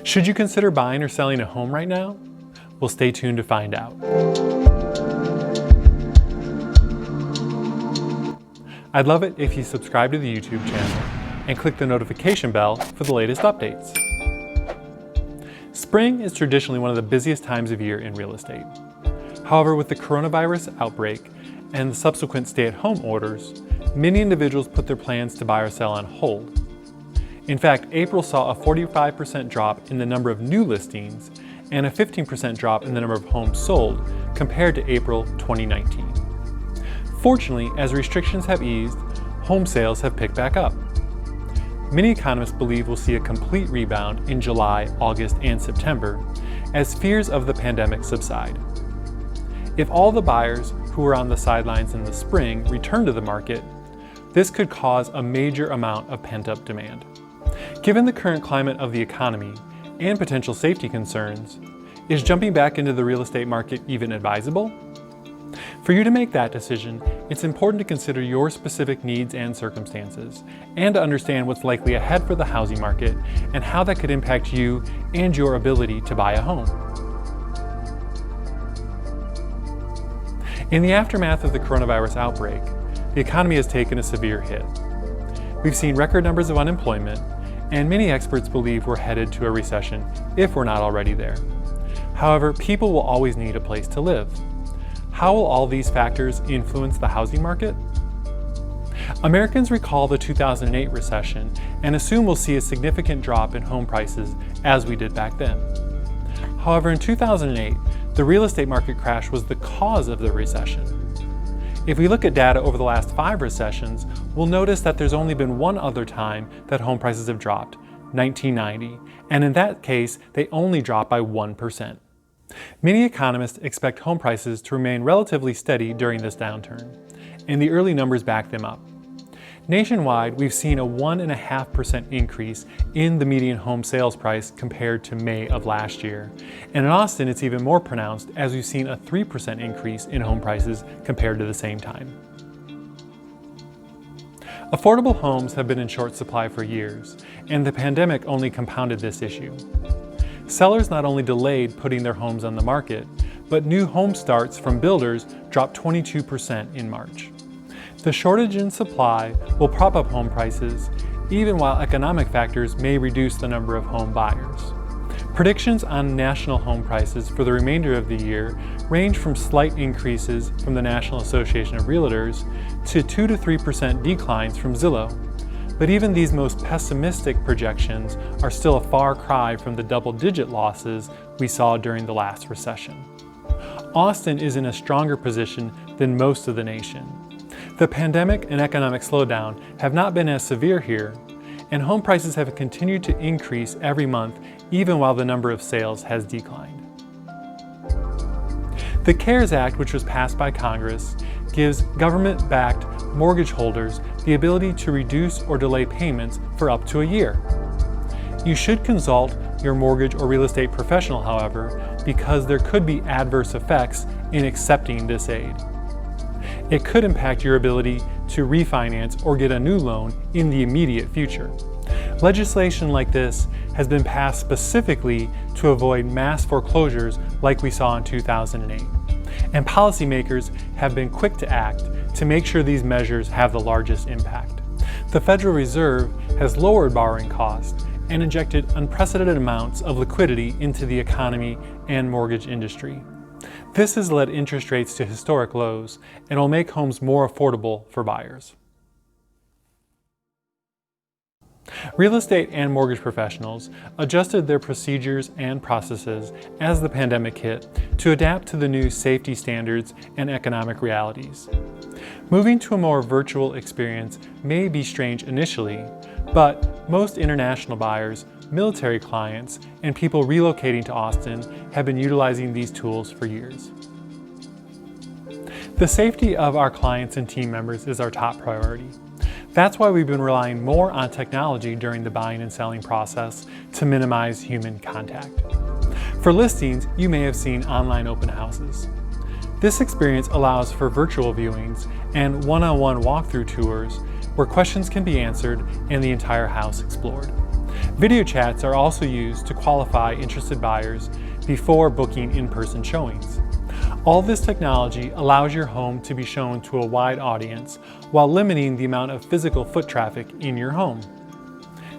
Should you consider buying or selling a home right now? Well, stay tuned to find out. I'd love it if you subscribe to the YouTube channel and click the notification bell for the latest updates. Spring is traditionally one of the busiest times of year in real estate. However, with the coronavirus outbreak and the subsequent stay-at-home orders, many individuals put their plans to buy or sell on hold. In fact, April saw a 45% drop in the number of new listings and a 15% drop in the number of homes sold compared to April 2019. Fortunately, as restrictions have eased, home sales have picked back up. Many economists believe we'll see a complete rebound in July, August, and September as fears of the pandemic subside. If all the buyers who were on the sidelines in the spring return to the market, this could cause a major amount of pent-up demand. Given the current climate of the economy and potential safety concerns, is jumping back into the real estate market even advisable? For you to make that decision, it's important to consider your specific needs and circumstances, and to understand what's likely ahead for the housing market and how that could impact you and your ability to buy a home. In the aftermath of the coronavirus outbreak, the economy has taken a severe hit. We've seen record numbers of unemployment, and many experts believe we're headed to a recession if we're not already there. However, people will always need a place to live. How will all these factors influence the housing market? Americans recall the 2008 recession and assume we'll see a significant drop in home prices as we did back then. However, in 2008, the real estate market crash was the cause of the recession. If we look at data over the last 5 recessions, we'll notice that there's only been one other time that home prices have dropped, 1990, and in that case, they only dropped by 1%. Many economists expect home prices to remain relatively steady during this downturn, and the early numbers back them up. Nationwide, we've seen a 1.5% increase in the median home sales price compared to May of last year. And in Austin, it's even more pronounced as we've seen a 3% increase in home prices compared to the same time. Affordable homes have been in short supply for years, and the pandemic only compounded this issue. Sellers not only delayed putting their homes on the market, but new home starts from builders dropped 22% in March. The shortage in supply will prop up home prices, even while economic factors may reduce the number of home buyers. Predictions on national home prices for the remainder of the year range from slight increases from the National Association of Realtors to 2 to 3% declines from Zillow. But even these most pessimistic projections are still a far cry from the double-digit losses we saw during the last recession. Austin is in a stronger position than most of the nation. The pandemic and economic slowdown have not been as severe here, and home prices have continued to increase every month even while the number of sales has declined. The CARES Act, which was passed by Congress, gives government-backed mortgage holders the ability to reduce or delay payments for up to a year. You should consult your mortgage or real estate professional, however, because there could be adverse effects in accepting this aid. It could impact your ability to refinance or get a new loan in the immediate future. Legislation like this has been passed specifically to avoid mass foreclosures like we saw in 2008. And policymakers have been quick to act to make sure these measures have the largest impact. The Federal Reserve has lowered borrowing costs and injected unprecedented amounts of liquidity into the economy and mortgage industry. This has led interest rates to historic lows and will make homes more affordable for buyers. Real estate and mortgage professionals adjusted their procedures and processes as the pandemic hit to adapt to the new safety standards and economic realities. Moving to a more virtual experience may be strange initially, but most international buyers, military clients, and people relocating to Austin have been utilizing these tools for years. The safety of our clients and team members is our top priority. That's why we've been relying more on technology during the buying and selling process to minimize human contact. For listings, you may have seen online open houses. This experience allows for virtual viewings and one-on-one walkthrough tours where questions can be answered and the entire house explored. Video chats are also used to qualify interested buyers before booking in-person showings. All this technology allows your home to be shown to a wide audience while limiting the amount of physical foot traffic in your home.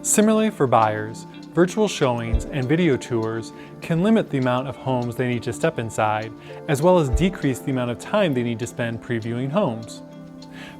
Similarly for buyers, virtual showings and video tours can limit the amount of homes they need to step inside, as well as decrease the amount of time they need to spend previewing homes.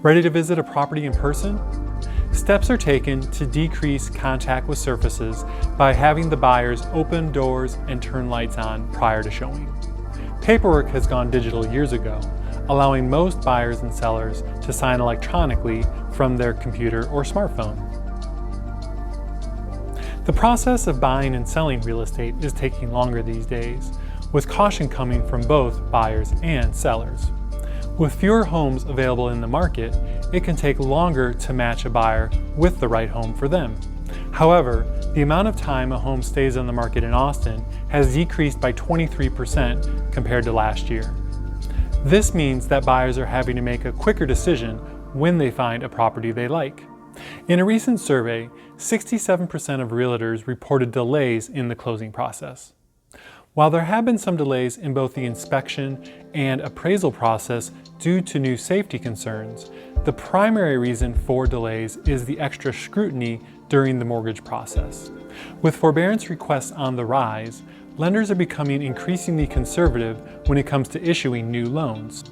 Ready to visit a property in person? Steps are taken to decrease contact with surfaces by having the buyers open doors and turn lights on prior to showing. Paperwork has gone digital years ago, allowing most buyers and sellers to sign electronically from their computer or smartphone. The process of buying and selling real estate is taking longer these days, with caution coming from both buyers and sellers. With fewer homes available in the market, it can take longer to match a buyer with the right home for them. However, the amount of time a home stays on the market in Austin has decreased by 23% compared to last year. This means that buyers are having to make a quicker decision when they find a property they like. In a recent survey, 67% of realtors reported delays in the closing process. While there have been some delays in both the inspection and appraisal process due to new safety concerns, the primary reason for delays is the extra scrutiny during the mortgage process. With forbearance requests on the rise, lenders are becoming increasingly conservative when it comes to issuing new loans.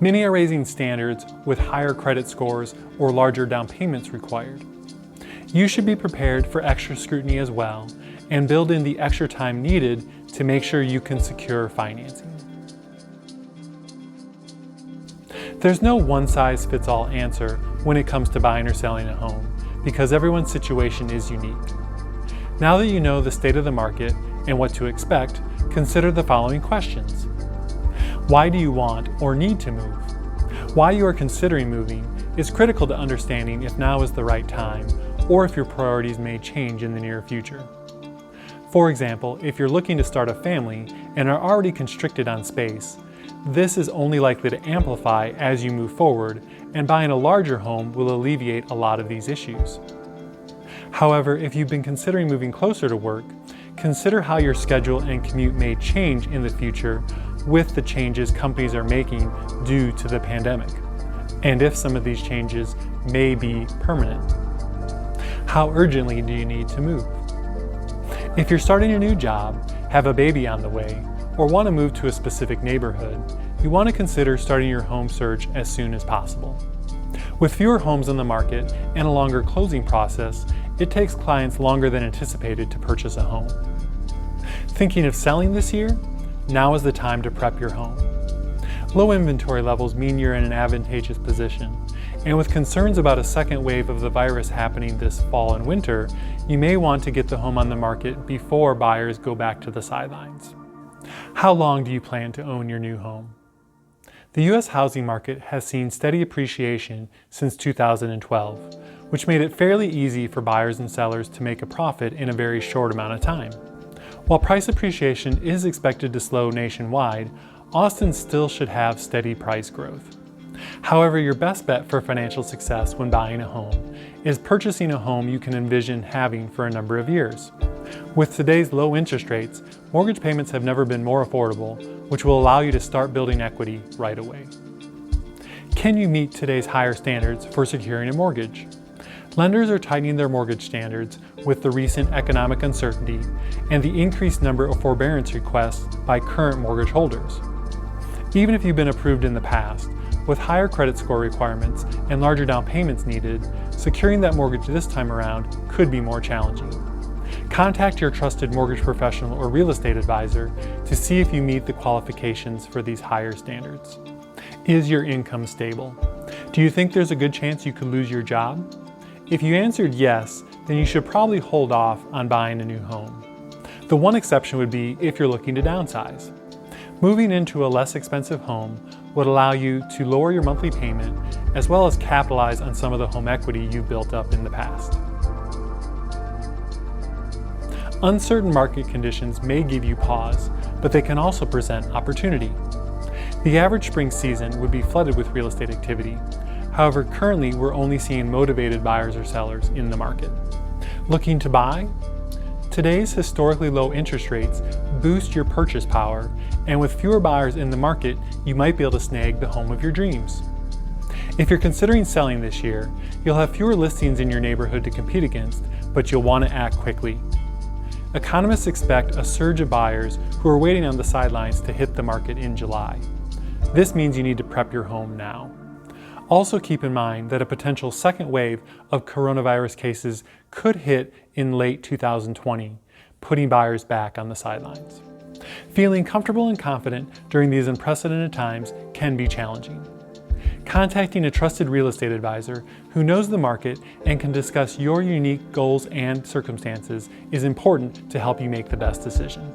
Many are raising standards with higher credit scores or larger down payments required. You should be prepared for extra scrutiny as well and build in the extra time needed to make sure you can secure financing. There's no one-size-fits-all answer when it comes to buying or selling a home, because everyone's situation is unique. Now that you know the state of the market and what to expect, consider the following questions. Why do you want or need to move? Why you are considering moving is critical to understanding if now is the right time or if your priorities may change in the near future. For example, if you're looking to start a family and are already constricted on space, this is only likely to amplify as you move forward, and buying a larger home will alleviate a lot of these issues. However, if you've been considering moving closer to work, consider how your schedule and commute may change in the future with the changes companies are making due to the pandemic, and if some of these changes may be permanent. How urgently do you need to move? If you're starting a new job, have a baby on the way, or want to move to a specific neighborhood, you want to consider starting your home search as soon as possible. With fewer homes on the market and a longer closing process, it takes clients longer than anticipated to purchase a home. Thinking of selling this year? Now is the time to prep your home. Low inventory levels mean you're in an advantageous position, and with concerns about a second wave of the virus happening this fall and winter, you may want to get the home on the market before buyers go back to the sidelines. How long do you plan to own your new home? The U.S. housing market has seen steady appreciation since 2012, which made it fairly easy for buyers and sellers to make a profit in a very short amount of time. While price appreciation is expected to slow nationwide, Austin still should have steady price growth. However, your best bet for financial success when buying a home is purchasing a home you can envision having for a number of years. With today's low interest rates, mortgage payments have never been more affordable, which will allow you to start building equity right away. Can you meet today's higher standards for securing a mortgage? Lenders are tightening their mortgage standards with the recent economic uncertainty and the increased number of forbearance requests by current mortgage holders. Even if you've been approved in the past, with higher credit score requirements and larger down payments needed, securing that mortgage this time around could be more challenging. Contact your trusted mortgage professional or real estate advisor to see if you meet the qualifications for these higher standards. Is your income stable? Do you think there's a good chance you could lose your job? If you answered yes, then you should probably hold off on buying a new home. The one exception would be if you're looking to downsize. Moving into a less expensive home would allow you to lower your monthly payment as well as capitalize on some of the home equity you've built up in the past. Uncertain market conditions may give you pause, but they can also present opportunity. The average spring season would be flooded with real estate activity. However, currently we're only seeing motivated buyers or sellers in the market. Looking to buy? Today's historically low interest rates boost your purchase power, and with fewer buyers in the market, you might be able to snag the home of your dreams. If you're considering selling this year, you'll have fewer listings in your neighborhood to compete against, but you'll want to act quickly. Economists expect a surge of buyers who are waiting on the sidelines to hit the market in July. This means you need to prep your home now. Also keep in mind that a potential second wave of coronavirus cases could hit in late 2020, putting buyers back on the sidelines. Feeling comfortable and confident during these unprecedented times can be challenging. Contacting a trusted real estate advisor who knows the market and can discuss your unique goals and circumstances is important to help you make the best decision.